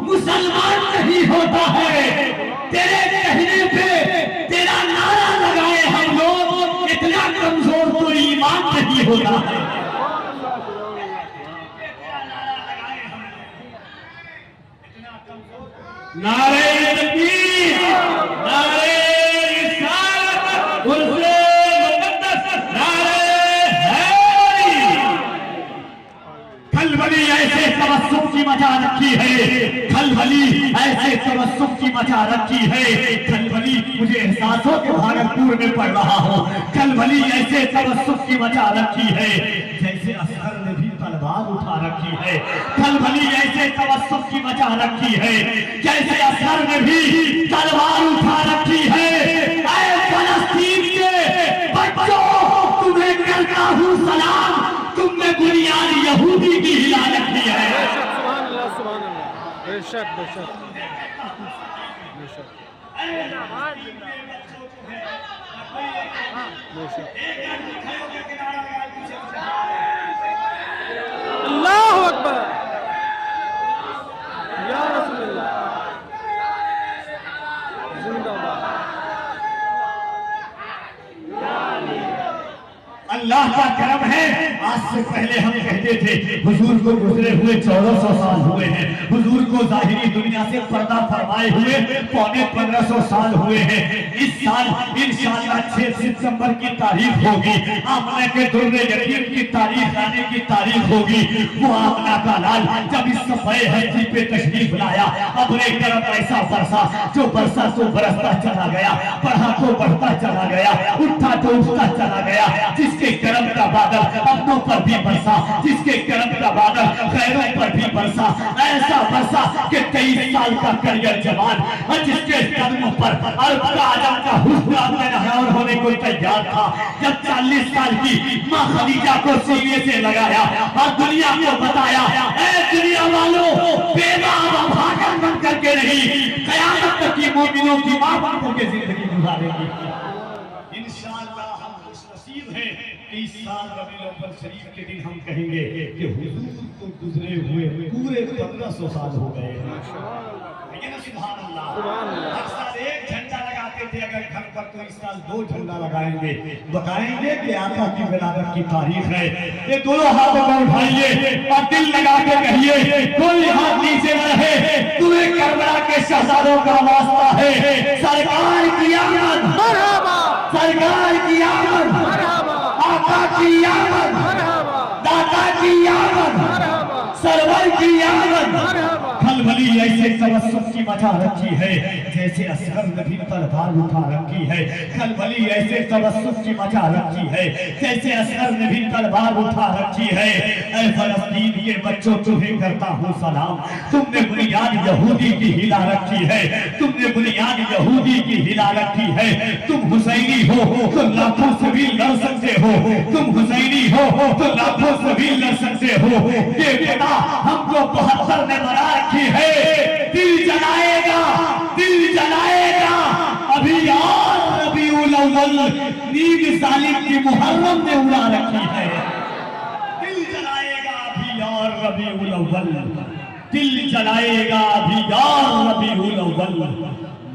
मुसलमान नहीं होता है। तेरे कहने पे तेरा नारा लगाए हम लोग, इतना कमजोर तो ईमान नहीं होता है। नारे तकबीर, नारे रिसालत, उर्से मुक़द्दस, नारे हैदरी। खलबली ऐसे तबस्सुम की मचा रखी है, खलबली ऐसे तबस्सुम की मचा रखी है। खलबली मुझे एहसासों के भागलपुर में पढ़ रहा हूँ। खलबली ऐसे तबस्सुम की मचा रखी है जैसे असगर ने भी तलवार उठा रखी है। खलबली ऐसे तबस्सुम की मचा रखी है जैसे असगर ने भी तलवार उठा रखी है। ऐ फलस्तीन के बच्चों, तुम्हें करता हूँ सलाम, तुमने बुनियाद यहूदी की हिला रखी है। सुभान अल्लाह, सुभान अल्लाह। बेशक बेशक बेशक अल्लाहु अकबर, या रसूलल्लाह, जिंदाबाद। अल्लाह का करम है, आज से पहले हम कहते थे हुजूर को गुजरे हुए 1400 साल हुए हैं। हुजूर को जाहिरी दुनिया से पर्दा फरमाए हुए पौने 1500 साल हुए हैं। इस साल इंशाअल्लाह 6 सितंबर की तारीख होगी, आमना के दुर्रे यतीम की तारीख आने की तारीख होगी। वो आमना का लाल जब इस सफाए हस्ती पे तशरीफ लाया, अपने करम ऐसा बरसा जो बरसा तो बरसता चला गया, बढ़ा तो बढ़ता चला गया, उठा तो उठता चला गया। जिसके करम का बादल अपनों पर भी बरसा, जिसके करम का बादल गैरों पर भी बरसा, ऐसा बरसा कि 23 साल का करियर जवान जिसके कदमों पर अरब का आजम का हुस्न और होने को तैयार था, जब 40 साल की माँ खदीजा को सीने से लगाया और दुनिया को बताया, ऐ दुनिया वालों, बेवा भागन बन करके नहीं, कयामत तक की मोमिनों की माँ बन करके जिंदगी गुजारेगी। इंशाअल्लाह हम खुशनसीब हैं कि इस साल रबीउल अव्वल शरीफ के दिन हम कहेंगे कि हुजूर को गुजरे हुए पूरे 1500 साल हो गए हैं। सुभान अल्लाह। हर साल एक झंडा लगाते थे अगर घर पर, तो इस साल 2 झंडा लगाएंगे। बताएंगे कि आका की विलादत की तारीख है। ये दोनों हाथों को उठाइए और दिल लगा के कहिए, कोई हाथ नीचे न रहे, तुम्हें करबला के शहजादों का वास्ता है। सरकार की आमद, मरहबा, सरकार की आमद, मरहबा, आका की आमद, मरहबा, दाता की आमद, मरहबा, सरवर की आमद। मरहबा। खलबली ऐसे तबस्सुम की मचा रखी है जैसे असगर ने भी तलवार उठा रखी है। खलबली ऐसे तबस्सुम की मचा रखी है जैसे असगर ने भी तलवार उठा रखी है। ऐ फलस्तीन के बच्चों, तुम्हें करता हूँ सलाम, तुमने बुनियाद यहूदी की हिला रखी है, तुमने बुनियाद यहूदी की हिला रखी है। तुम हुसैनी हो तो लाखों से भी लड़ सकते हो, तुम हुसैनी हो तो लाखों से भी लड़ सकते हो। ये बेटा हमको 72 ने बना रखी है। दिल जलाएगा, दिल जलाएगा अभी यार रबीउल अव्वल, नींद जालिम की मुहर्रम ने उड़ा रखी है। दिल जलाएगा अभी यार रबीउल अव्वल, दिल जलाएगा अभी यार रबीउल अव्वल,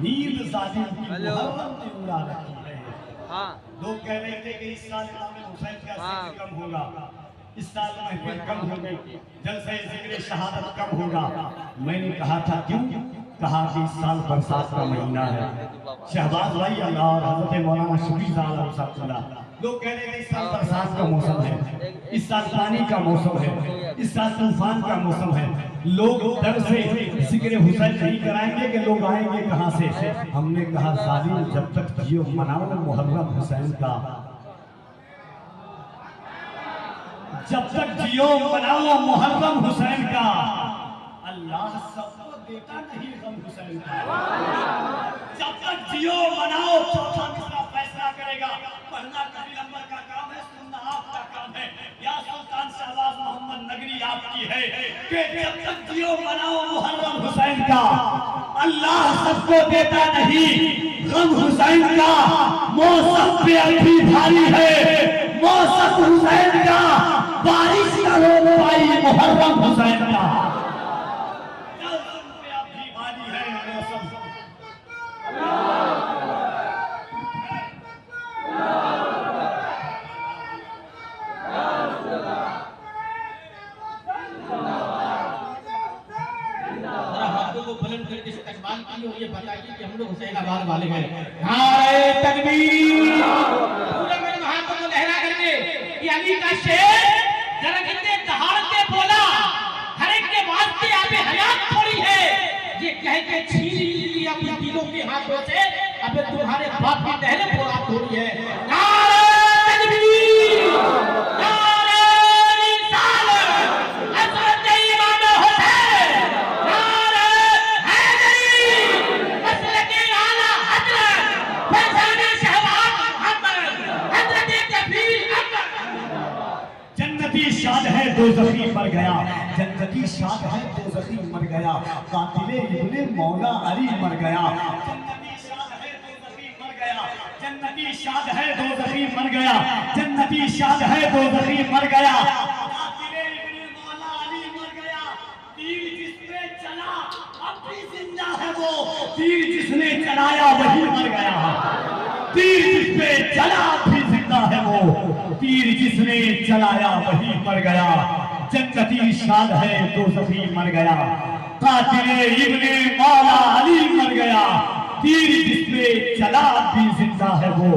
नींद जालिम की मुहर्रम ने उड़ा रखी है। हाँ, लोग कह रहे थे कि इस साल इमाम हुसैन का जिक्र कम होगा, इस साल महफिल कम होगी, जलसे जिक्र शहादत कम होगा। मैंने कहा था क्यों? कहा कि इस साल बरसात का महीना है। शहबाज भाई अल्लाह और हजरत मौलाना शफी साहब, लोग कह रहे थे इस साल बरसात का मौसम है, इस साल पानी का मौसम है, इस साल तूफान का मौसम है। लोग डर से जिक्र हुसैन नहीं कराएंगे कि लोग आएंगे कहाँ से। हमने कहा जालिम, जब तक जियो मनाओ मुहर्रम हुसैन का, जब तक जियो मनाओ मुहर्रम हुसैन का। अल्लाह सबको देता नहीं गम हुसैन का। जब तक जियो मनाओ, चौथा मिसरा फैसला करेगा। पढ़ना कभी नंबर का काम है, सुनना आपका काम है। या सुल्तान शहबाज मोहम्मद नगरी आपकी है कि जब तक जियो मनाओ मुहर्रम हुसैन का। अल्लाह सबको देता नहीं गम हुसैन का। मौसम पे अभी भारी है, मौसम हुसैन का, बारिश का रो पाई मुहर्रम हुसैन का। फिर इस्तेमाल की और ये बताइए कि हम लोग हुसैनाबाद वाले हैं। नारे तकबीर, पूरा मेरे हाथों को लहरा करके कि अली का शेर जरगते दहाड़ते बोला, हर एक के वास्ते आपे हयात थोड़ी है, ये कह के छीन ली अपने दिलों के हाथों से, अबे तुम्हारे बाप की दहले बोला थोड़ी है। नारे तकबीर, नारे रिसालत, हज़रत इमाम हुसैन, नारे हैदरी, मसलके आला हज़रत, फैज़ाने शहबाज मोहम्मद, हज़रत कबीर अहमद। जन्नती शाद है दोज़खी मर गया, जन्नती शाद है दोज़खी मर गया, कातिले इब्ने मौला अली मर गया। जन्नती शाद है दोज़खी मर गया, जन्नती शाद है दोज़खी मर गया, कातिले इब्ने मौला अली मर गया। तीर जिसने चला अब भी जिंदा है वो, तीर जिसने चलाया वही मर गया। तीर जिसने चला अब भी जिंदा है वो, तीर जिसने चलाया वही मर गया। जन्नती शाद है दोज़खी मर गया, कातिले इब्ने मौला अली मर गया। तीर जिसने चला भी जिंदा है वो,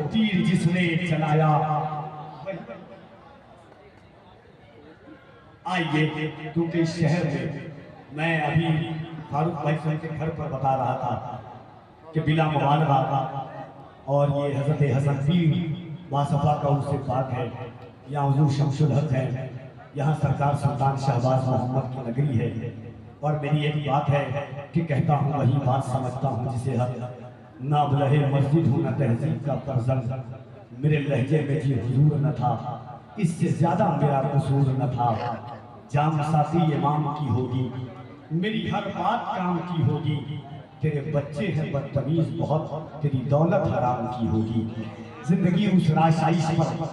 तीर जिसने चलाया। आइए, क्योंकि इस शहर में मैं अभी फारूक भाई साहब के घर पर बता रहा था कि बिला मुबालगा और ये हजरत हसन पीर बासफा का उससे बात है, यहाँ हुजूर शमसुल हक है, यहाँ सरकार सुल्तान शहबाज मोहम्मद की नगरी है। और मेरी एक बात है कि कहता हूँ वही बात समझता हूँ जिसे हक, ना बुलहे मस्जिद हूँ न तहजीब का फर्जंद, मेरे लहजे में जी हुजूर न था, इससे ज्यादा मेरा कसूर न था। जाम साथी इमाम की होगी, मेरी हर बात काम की होगी, तेरे बच्चे हैं बदतमीज बहुत, तेरी दौलत हराम की होगी। जिंदगी उस राशाइश पर